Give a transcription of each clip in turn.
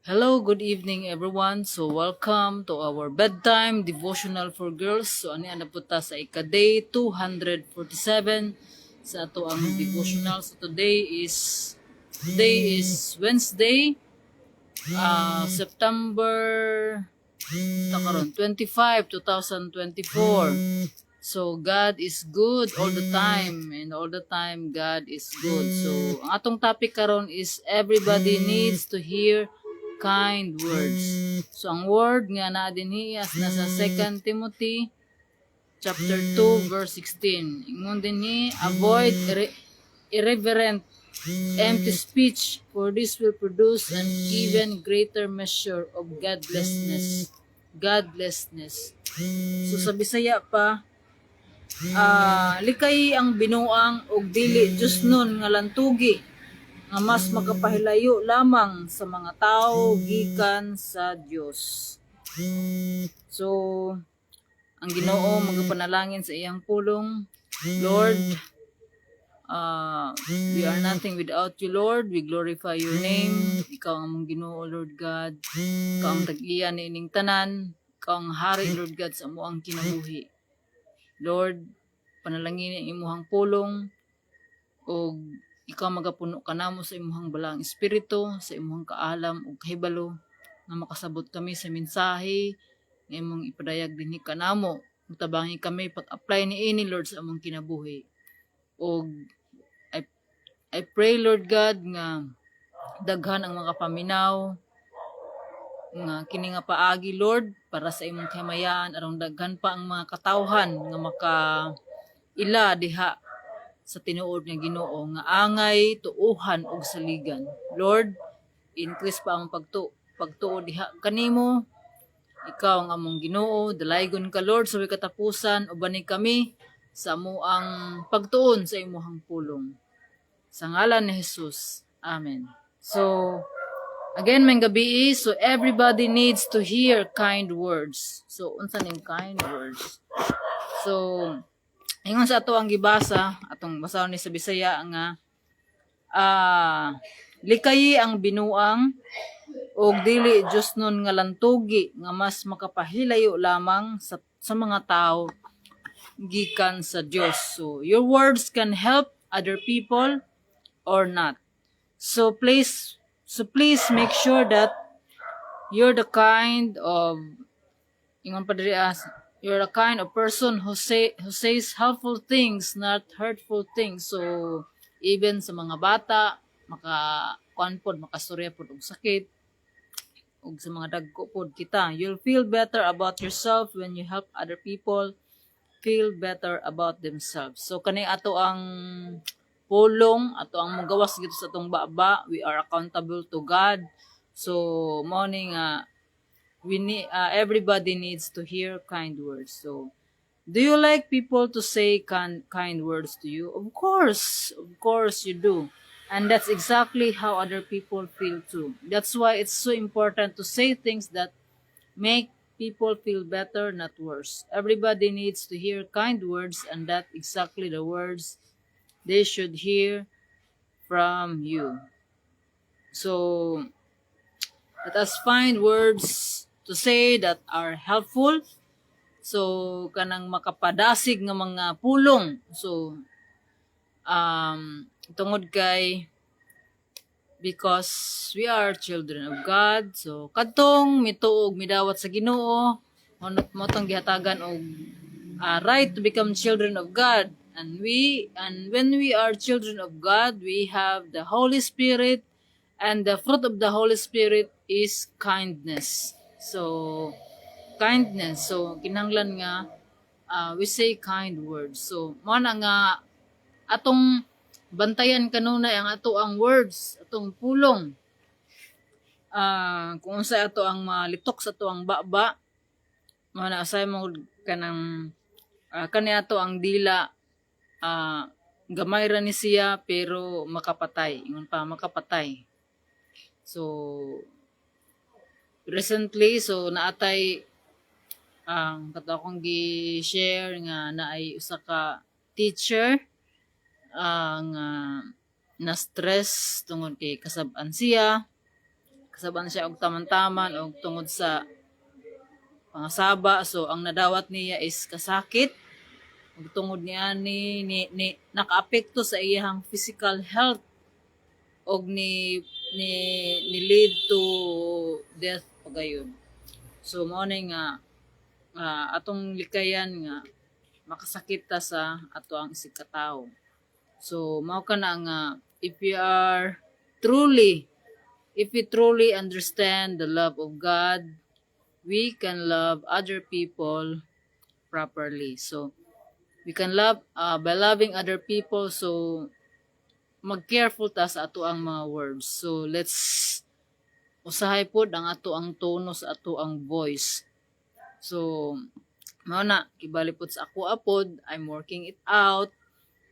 Hello, good evening everyone. So welcome to our bedtime devotional for girls. So ani ana po ta sa ika-day 247 sa ato ang devotional. So today is Wednesday, September takaron 25, 2024. So God is good all the time, and all the time God is good. So ang atong topic karon is everybody needs to hear kind words. So ang word nga na dinhi as nasa 2 Timothy chapter 2 verse 16. Ingon dinhi, avoid irreverent empty speech, for this will produce an even greater measure of godlessness. Godlessness. So sa Bisaya pa, likay ang binuang og dili Diyos nun nga lantugi nga mas makapahilayo lamang sa mga tao gikan sa Dios. So ang Ginoo magapanalangin sa iyang pulong. Lord, we are nothing without you, Lord. We glorify your name. Ikaw ang among Ginoo, Lord God. Ikaw ang tag-iya ni ining tanan. Ikaw ang hari, Lord God, sa amuang kinabuhi. Lord, panalangin ang imuhang pulong o ikaw magapuno ka namo sa imuhang balang espiritu, sa imuhang kaalam ug kahibalo nga makasabot kami sa mensahe nga imong ipadayag dinhi kanamo. Mutabangi kami pag-apply niini, Lord, sa among kinabuhi. Og I pray, Lord God, nga daghan ang mga paminaw nga kini nga paagi, Lord, para sa imong kahimayaan aron daghan pa ang mga katawhan nga maka-ila diha sa tinuod nga Ginoo nga angay tuuhan og saligan. Lord, increase pa ang pagtuo diha kanimo. Ikaw ang among Ginoo, dalaygon ka, Lord, sa katapusan uban ni kami sa amuang pagtuon sa imong pulong. Sa ngalan ni Jesus. Amen. So again, may gabi so everybody needs to hear kind words. So, unsa ning kind words? So, ingon sa ato ang gibasa, atong basahon ni sa Bisaya nga, likayi ang binuang, og dili Diyos nun nga lantugi, nga mas makapahilayo lamang sa mga tao, gikan sa Diyos. So, your words can help other people or not. So please make sure that you're the kind of you're the kind of person who says helpful things, not hurtful things. So even sa mga bata, makastorya pod og sakit, ug sa mga dagko pod kita, you'll feel better about yourself when you help other people feel better about themselves. So kani ato ang pulong, ato ang magawas gito sa atong baba, we are accountable to God. So morning everybody needs to hear kind words. So do you like people to say kind words to you? Of course you do. And that's exactly how other people feel too. That's why it's so important to say things that make people feel better, not worse. Everybody needs to hear kind words, and that's exactly the words they should hear from you. So let us find words to say that are helpful. So kanang makapadasig nga mga pulong. So tungod kay because we are children of God. So kadtong mituog midawat sa Ginoo, mo tong gihatagan og right to become children of God. And when we are children of God, we have the Holy Spirit, and the fruit of the Holy Spirit is kindness. So kindness. So kinahanglan nga we say kind words. So mo na nga atong bantayan kanunay ang ato ang words, atong pulong. Kung unsa ato ang malitok sa ato ang baba, mo na asay mo kanang kani ato ang dila, gamay ra ni siya pero makapatay. Ingon pa makapatay. So recently naatay ang kato akong gi-share nga naay usa ka teacher nga na stress tungod kay kasab-an siya kasaban siya og taman-taman og tungod sa pangasaba. So ang nadawat niya is kasakit ug tungod niya ni nakaapekto sa iyang physical health og ni lead to death pagayon. So mao ni nga atong likayan nga makasakit ta sa ato ang isig katawo. So mao kana nga if we truly understand the love of God, we can love other people properly. So we can love by loving other people. So mag-careful ta sa ato ang mga words. So let's usahay pod ang ato ang tono sa ato ang voice. So mao na kibalipod sa ako apod, I'm working it out.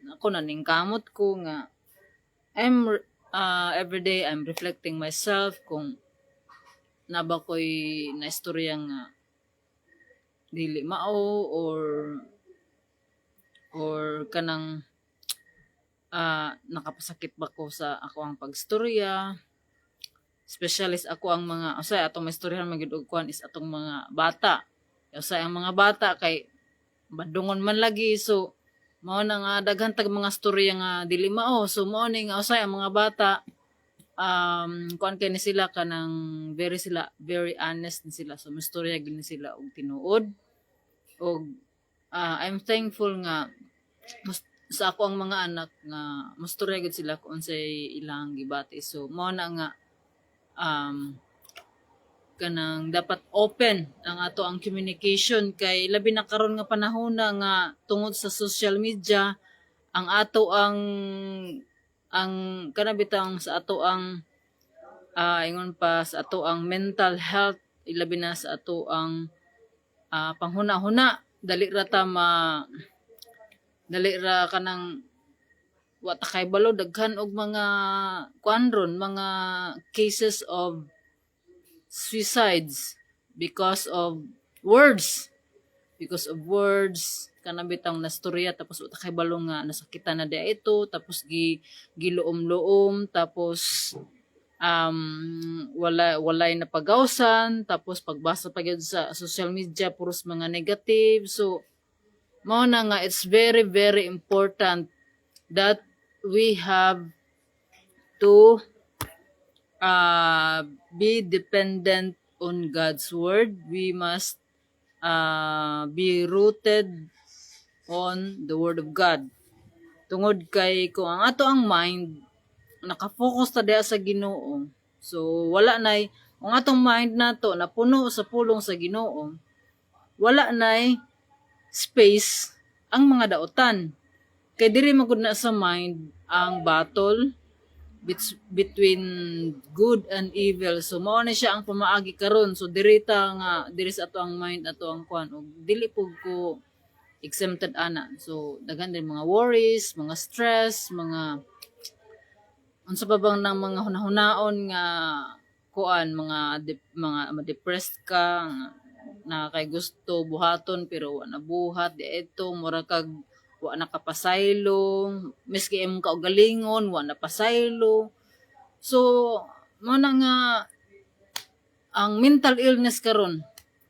Ako naningkamot ko nga every day I'm reflecting myself kung naba ko'y naistorya nga dili mao or kanang nakapasakit ba ko sa ako ang pagstorya. Specialist ako ang mga atong maistoryahan magid og kuan is atong mga bata. Ang mga bata kay badungon man lagi, so mao na nga daghan tag mga storya nga dili mao. So mao ni nga ang mga bata kuan kay ni sila kanang very honest ni sila. So mastorya gid ni sila og tinuod. Og I'm thankful nga sa ako ang mga anak nga mastorya gid sila kung unsay ilang gibati. So mao na nga kanang dapat open ang ato ang communication kay labi na karon nga panahon na nga tungod sa social media ang ato ang kanabitang sa ato ang ingon pa sa ato ang mental health, ilabi na sa ato ang panghuna-huna dali ra kanang wa ta kay balo daghan og mga kuanron mga cases of suicides because of words kanang bitang nastorya tapos uta kay balo nga nasakitan na dia ito tapos giluom-luom tapos walay na pagawsan tapos pagbasa pa gyud sa social media puros mga negative. So mao na nga it's very very important that we have to be dependent on God's word. We must be rooted on the word of God. Tungod kay kung ang ato ang mind nakafocus ta diha sa Ginoo, so wala nay kung atong mind nato napuno sa pulong sa Ginoo, wala nay space ang mga daotan. Kay diri magud na sa mind ang battle between good and evil. So mao na siya ang pamaagi karon. So diri sa ato ang mind ato ang kuan og dili pug ko exempted ana. So daghan din mga worries, mga stress, mga unsa pa bang nang mga hunahunaon nga kuan mga depressed ka na kay gusto buhaton pero wa na buhat di eto mura kag wa nakapasaylo, miski imong kaugalingon wa na pasaylo. So mo na nga ang mental illness karon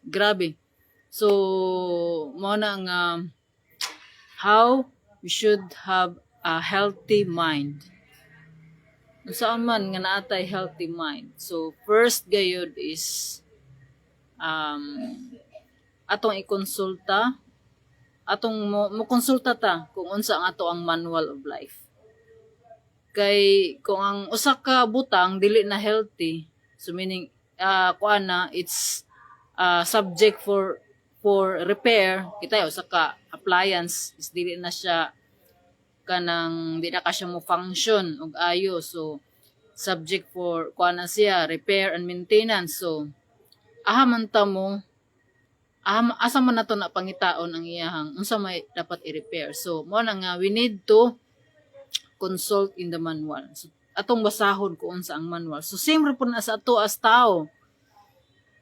grabe. So mo na nga how we should have a healthy mind. Saan man nga naatay healthy mind. So first gayud is atong ikonsulta atong mo konsulta ta kung unsa ang ato ang manual of life. Kay kung ang usa ka butang dili na healthy, so meaning kuan na it's subject for repair, kita usa ka appliance is dili na siya kanang di na ka siya mo function og ayo, so subject for kuan na siya repair and maintenance. So man ta mo asa man nato na pangitaon ang iyahang unsa may dapat i-repair. So mo na nga we need to consult in the manual. So atong basahon kung unsa ang manual. So same ra pud na sa ato as tao.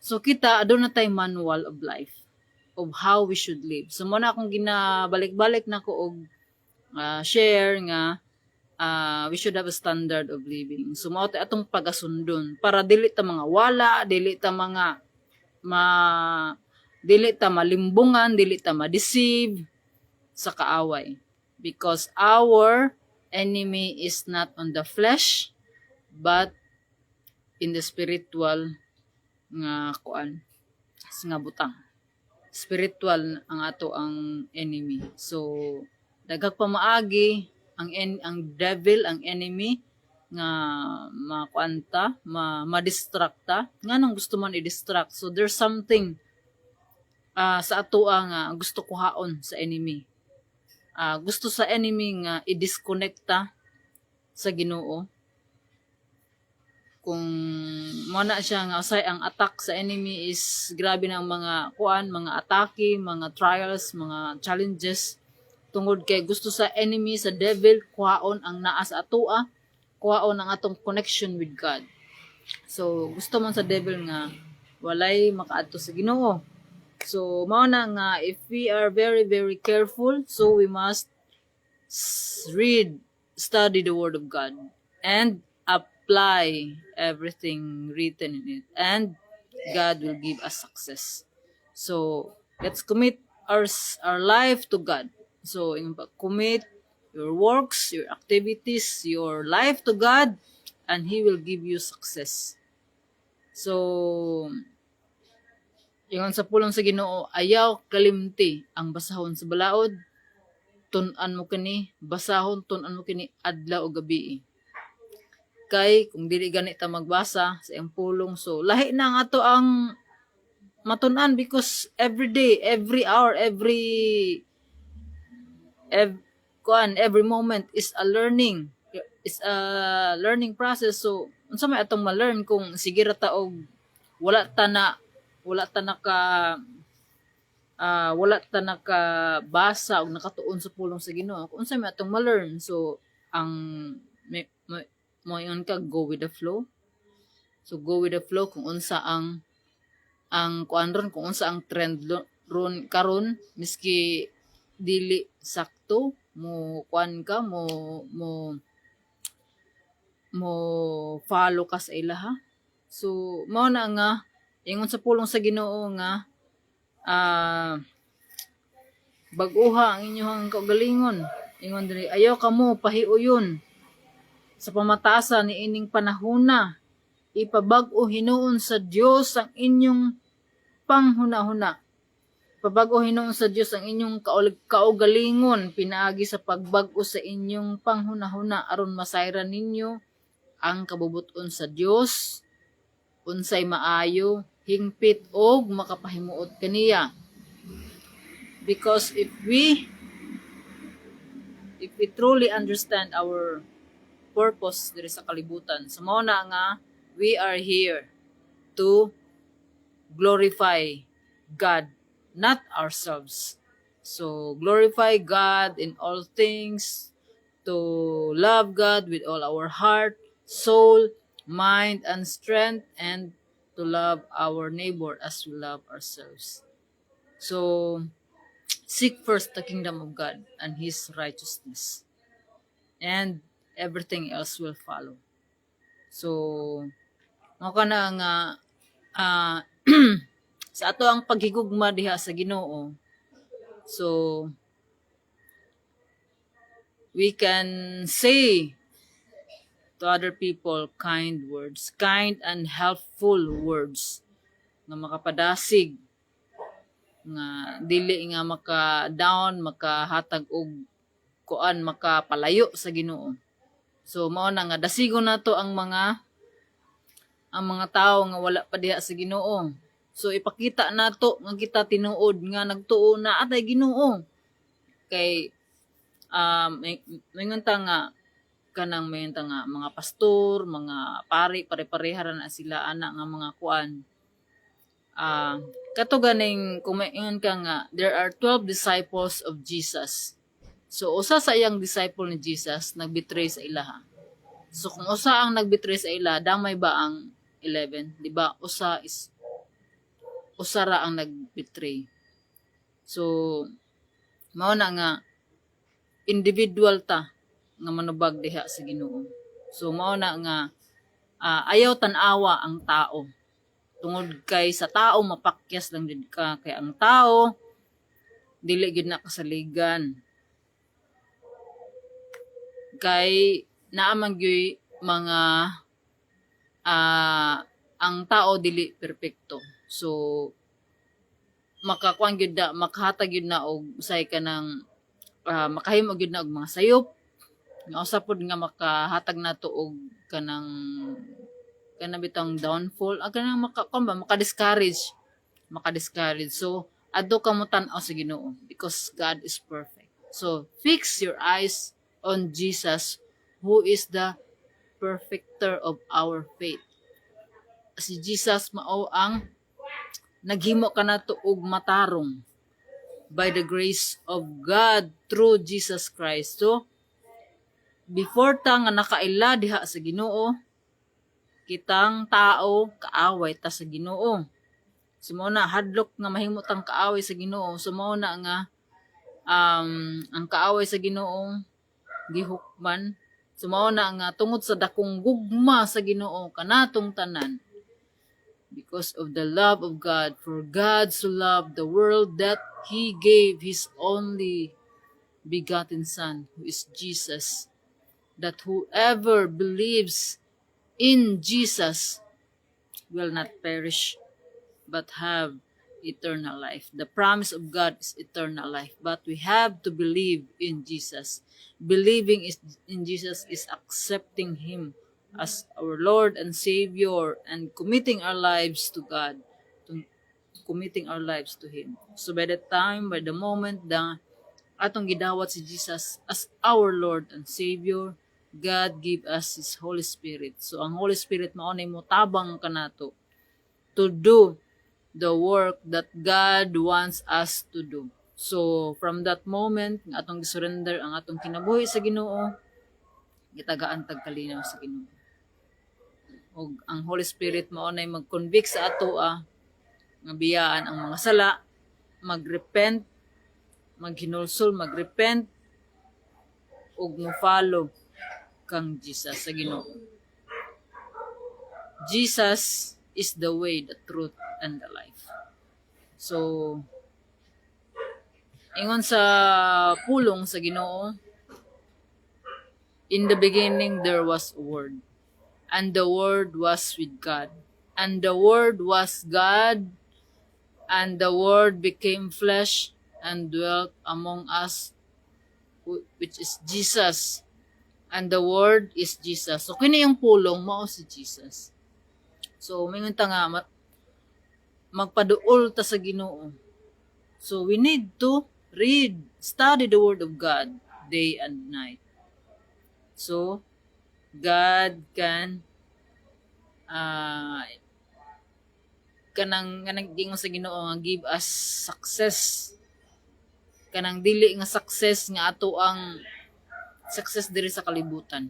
So kita aduna tay manual of life of how we should live. So mo na akong ginabalik-balik na ko og share nga we should have a standard of living. So mao tay atong pagasundon para dili ta mga wala, dili ta mga dili ta malimbungan, dili ta ma-deceive sa kaaway. Because our enemy is not on the flesh, but in the spiritual nga kuan, nga butang. Spiritual ang ato ang enemy. So daghang pamaagi ang devil, ang enemy nga makuanta, ma-distracta, nga nang gusto man i-distract. So there's something sa atoa nga gusto kuhaon sa enemy. Gusto sa enemy nga i-disconnecta sa Ginoo. Kung muna siya nga usay ang attack sa enemy is grabe na ang mga mga atake, mga trials, mga challenges tungod kay gusto sa enemy, sa devil kuhaon ang naa sa atoa, kuhaon ang atong connection with God. So gusto man sa devil nga walay makaadto sa Ginoo. So mao na nga if we are very very careful, so we must study the word of God and apply everything written in it, and God will give us success. So let's commit our life to God. So commit your works, your activities, your life to God, and He will give you success. So ingon sa pulong sa Ginoo, ayaw kalimti ang basahon sa balaod, tun-an mo kini, basahon tun-an mo kini adlaw o gabi. Kay kung dili gani ta magbasa sa iyang pulong, so lahi na nga to ang matun-an, because every day, every hour, every moment is a learning. Is a learning process. So unsa may atong ma-learn kung sige ra ta og wala ta nakabasa o nakatuon sa pulong sa Ginoo, kung unsa may atong ma-learn. So ang mo yun ka, go with the flow. So go with the flow kung unsa ang kuan ron, kung unsa ang trend ron karon, miski dili sakto mo kuan ka, mo follow ka sa ilaha. So mao na nga ingon sa pulong sa Ginoo nga bag-uha ang inyong kaugalingon. Ingon diri, ayaw kamo pahiuyon sa pamataasan ni ining panahona. Ipabag-o hinuon sa Dios ang inyong panghuna-huna. Pabag-o hinuon sa Dios ang inyong kaugalingon pinaagi sa pagbag-o sa inyong panghuna-huna aron masayran ninyo ang kabubuton sa Dios, unsay maayo, hingpit og makapahimuot kaniya. Because if we truly understand our purpose diri sa kalibutan, so mao na nga we are here to glorify God, not ourselves. So glorify God in all things, to love God with all our heart, soul, mind, and strength, and to love our neighbor as we love ourselves. So seek first the kingdom of God and His righteousness, and everything else will follow. So mao kana nga sa ato ang paghigugma diha sa Ginoo, so we can say to other people kind words, kind and helpful words nga makapadasig, nga dili nga maka-down, makahatag og kuan, makapalayo sa Ginoo. So mao na nga dasigon nato ang mga tao nga wala pa diha sa Ginoo. So ipakita nato nga kita tinuod nga nagtuo na atay Ginoo. Kay mayingon ta nga kanang mayingon nga mga pastor, mga pari, pare-pareha na sila ana nga mga kuan. Kato ganing kumaingon ka nga there are 12 disciples of Jesus. So usa sa iyang disciple ni Jesus nagbetray sa ilaha. So kung usa ang nagbetray sa ilaha, damay ba ang 11? Di ba? Usa ra ang nagbetray. So mao na nga individual ta nga manubag diha sa Ginoo. So mao na nga ayaw tan-awa ang tao. Tungod kay sa tao mapakyas lang jud ka, kay ang tao dili gid na kasaligan. Kay naamang gyud mga ang tao dili perpekto. So makakuan gyud na, makahatag gyud na og usay ka ng makahimo gyud na og mga sayop. Nga usa pod nga makahatag nato og kanang bitang downfall, kanang maka-discourage. So adto ka mo tan-aw sa Ginoo because God is perfect. So fix your eyes on Jesus who is the perfecter of our faith. Si Jesus mao ang naghimo ka nato og matarong by the grace of God through Jesus Christ. So before ta nga nakaila diha sa Ginoo, kitang tao kaaway ta sa Ginoo. Sumo na hadlok nga mahimo tang kaaway sa Ginoo. Sumo na nga ang kaaway sa Ginoo gihukman. Sumo na nga tungod sa dakong gugma sa Ginoo kanatong tanan. Because of the love of God, for God so loved the world that He gave His only begotten Son, who is Jesus, that whoever believes in Jesus will not perish but have eternal life. The promise of God is eternal life, but we have to believe in Jesus. Believing in Jesus is accepting Him as our Lord and Savior and committing our lives to God, committing our lives to Him. So by the moment na atong gidawat si Jesus as our Lord and Savior, God give us His Holy Spirit. So ang Holy Spirit mao nay motabang kanato to do the work that God wants us to do. So from that moment nga atong gisurrender ang atong kinabuhi sa Ginoo, gitagaan tag kalinaw sa Ginoo. Og ang Holy Spirit mao nay mag-convict sa ato nga biyaan ang mga sala, mag-repent, maghinulsol, mag-repent ug mo-follow kang Jesus sa Ginoo. Jesus is the way, the truth, and the life. So, ingon sa pulong sa Ginoo, in the beginning there was a Word, and the Word was with God, and the Word was God, and the Word became flesh and dwelt among us, which is Jesus. And the Word is Jesus. So, kini yung pulong, mao si Jesus. So, mingon ta nga, magpaduol ta sa Ginoo. So, we need to read, study the Word of God day and night. So, God can kanang gingon sa Ginoo nga give us success. Kanang dili nga success nga ato ang success diri sa kalibutan.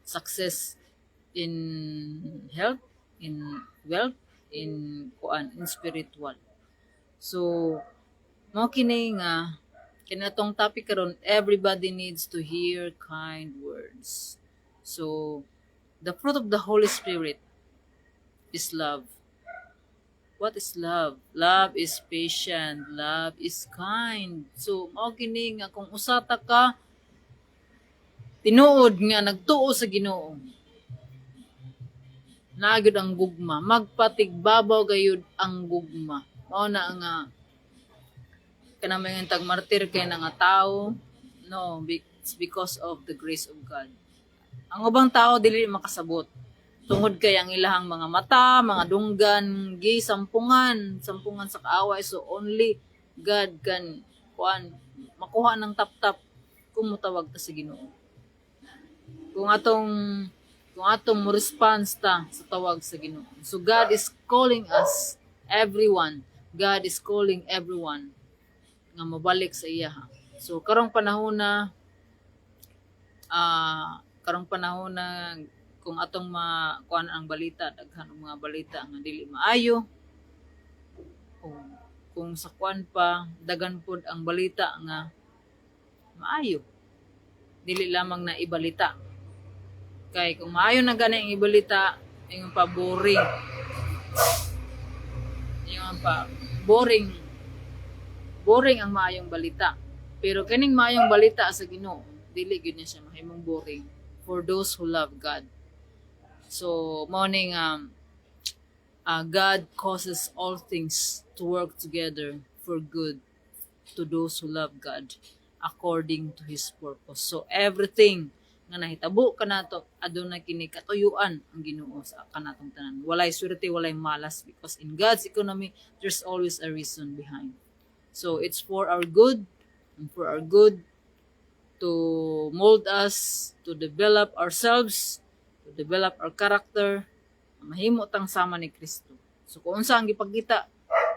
Success in health, in wealth, in spiritual. So, mo kini nga kinatong topic karon, everybody needs to hear kind words. So, the fruit of the Holy Spirit is love. What is love? Love is patient. Love is kind. So, mao kini nga kung usata ka tinuod nga nagtuo sa Ginoo, naagid ang gugma, magpatigbabaw gayud ang gugma. Mao na nga kanang mga tag martir kay nga tao, no, it's because of the grace of God. Ang ubang tao dili makasabot. Tungod kay ang ilahang mga mata, mga dunggan, sampungan sa kaaway. So only God can makuha ng tap-tap kung mutawag ta sa Ginoo. Kung atong mo response ta sa tawag sa Ginoo. So God is calling us, everyone. God is calling everyone nga mabalik sa iya. So karong panahon na kung atong makuan ang balita, daghan ang mga balita nga dili maayo. Kung sa kuan pa, daghan pod ang balita nga maayo. dili lamang na ibalita. Kay kung maayo na gani ang ibalita, ingon pa boring. Ingon pa boring. Boring ang maayong balita. Pero kaning maayong balita sa Ginoo, dili gyud niya siya mahimong boring for those who love God. So morning God causes all things to work together for good to those who love God according to His purpose. So everything nga nahitabo kanato adunay kini katuyuan ang Ginoo sa kanatong tanan. Walay swerte, walay malas because in God's economy there's always a reason behind. So it's for our good and for our good to mold us, to develop ourselves, to develop our character, mahimo tang sama ni Kristo. So kung unsa ang gipakita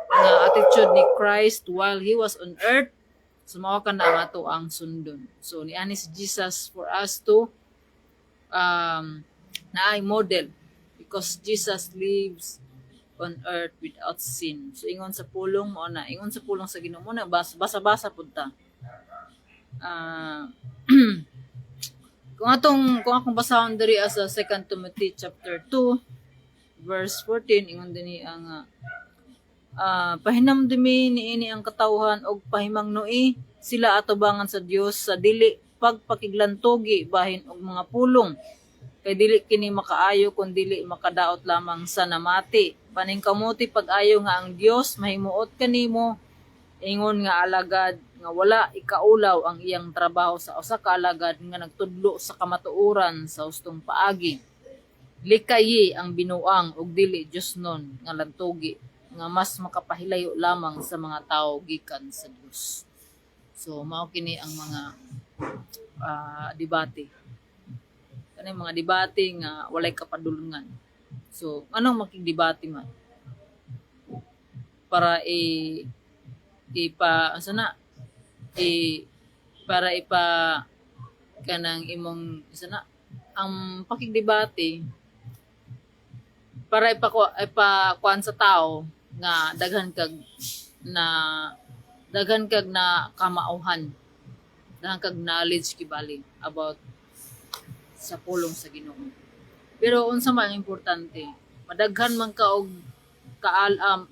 nga attitude ni Christ while He was on earth, sumawa ka na ang ato ang sundon. So niani si Jesus for us to naay model because Jesus lives on earth without sin. So ingon sa pulong mo na, ingon sa pulong sa Ginoo mo na basa-basa pud ta. Kung akong basahon diri sa 2 Timothy chapter 2 verse 14 ingon dinhi ang pahinamdumi niini ang katawhan og pahimangnoi sila atubangan sa Dios sa dili pagpakiglantogi bahin og mga pulong kay dili kini makaayo kun dili makadaot lamang sa namati paningkamuti pag-ayo nga ang Dios mahimuot kanimo ingon nga alagad nga wala ikaulaw ang iyang trabaho sa usa ka alagad nga nagtudlo sa kamatuoran sa hustong paagi. Likayi ang binuang ug dili Diosnon nga lantogi nga mas makapahilayo lamang sa mga tawo gikan sa Dios. So mao kini ang mga debate. Kani mga debate nga walay kapadulungan. So anong makigdebate man? Para para kanang imong ang pakigdebate para ipakuan sa tao nga daghan kag na kamauhan, daghan kag knowledge kibali about sa pulong sa Ginoo. Pero unsa man ang importante, madaghan man ka og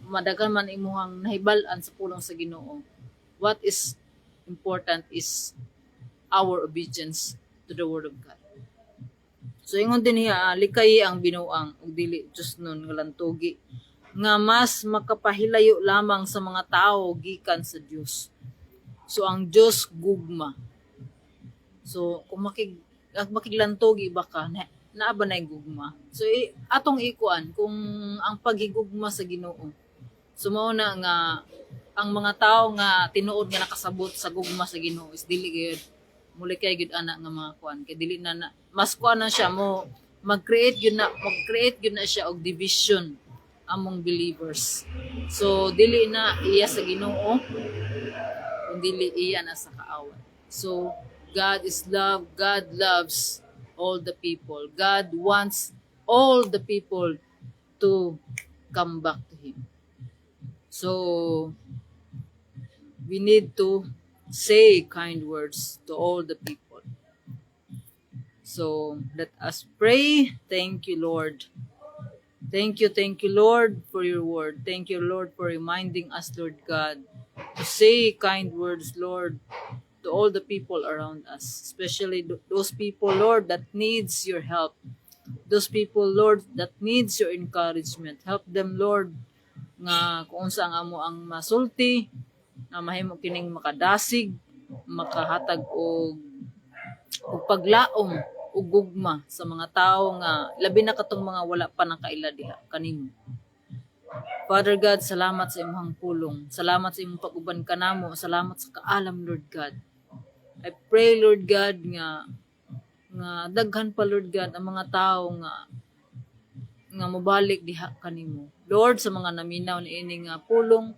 madaghan man imuhang nahibal-an sa pulong sa Ginoo. What is important is our obedience to the Word of God. So ingon din niya, likay ang binuang ug dili Diosnon nga lantogi nga mas makapahilayo lamang sa mga tao gikan sa Dios. So ang Dios gugma. So kung makiglantogi ba ka naa ba nay gugma? So atong ikuan kung ang paghigugma sa Ginoo. So mao na nga ang mga tao nga tinuod nga nakasabot sa gugma sa Ginoo is dili gyud muli kay gyud ana nga mga kuan kay dili na mas kuan na siya mo mag-create gyud na siya og division among believers. So dili na iya sa Ginoo kun dili iya na sa kaawan. So God is love, God loves all the people. God wants all the people to come back to Him. So we need to say kind words to all the people. So let us pray. Thank you, Lord. Thank you, Lord, for your word. Thank you, Lord, for reminding us, Lord God, to say kind words, Lord, to all the people around us, especially those people, Lord, that needs your help. Those people, Lord, that needs your encouragement. Help them, Lord, nga kung unsa ang amo ang masulti, na mahimo kining makadasig, makahatag og paglaom ug gugma sa mga tawo nga labi na katong mga wala pa nakaila diha kanimo. Father God, salamat sa imong pulong. Salamat sa imong pag-uban kanamo. Salamat sa kaalam, Lord God. I pray, Lord God, nga daghan pa, Lord God, ang mga tawo nga mobalik diha kanimo. Lord, sa mga naminaw niini nga pulong,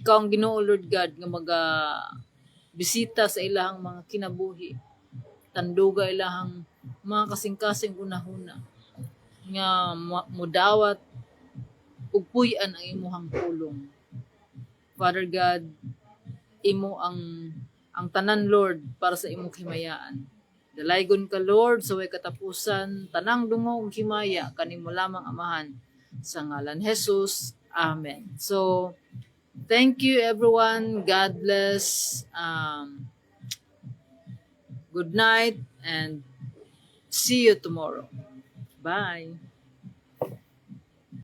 ikaw ang Ginoo, Lord God, nga bisita sa ilahang mga kinabuhi. Tanduga ilahang mga kasing-kasing unahuna. Nga mudawat ug puy-an ang imuhang pulong. Father God, imo ang tanan, Lord, para sa imong himayaan. Dalaygon ka, Lord, sa way katapusan, tanang dungo ug himaya, kanimo lamang amahan. Sa ngalan Jesus, Amen. So, thank you everyone. God bless. Good night and see you tomorrow. Bye.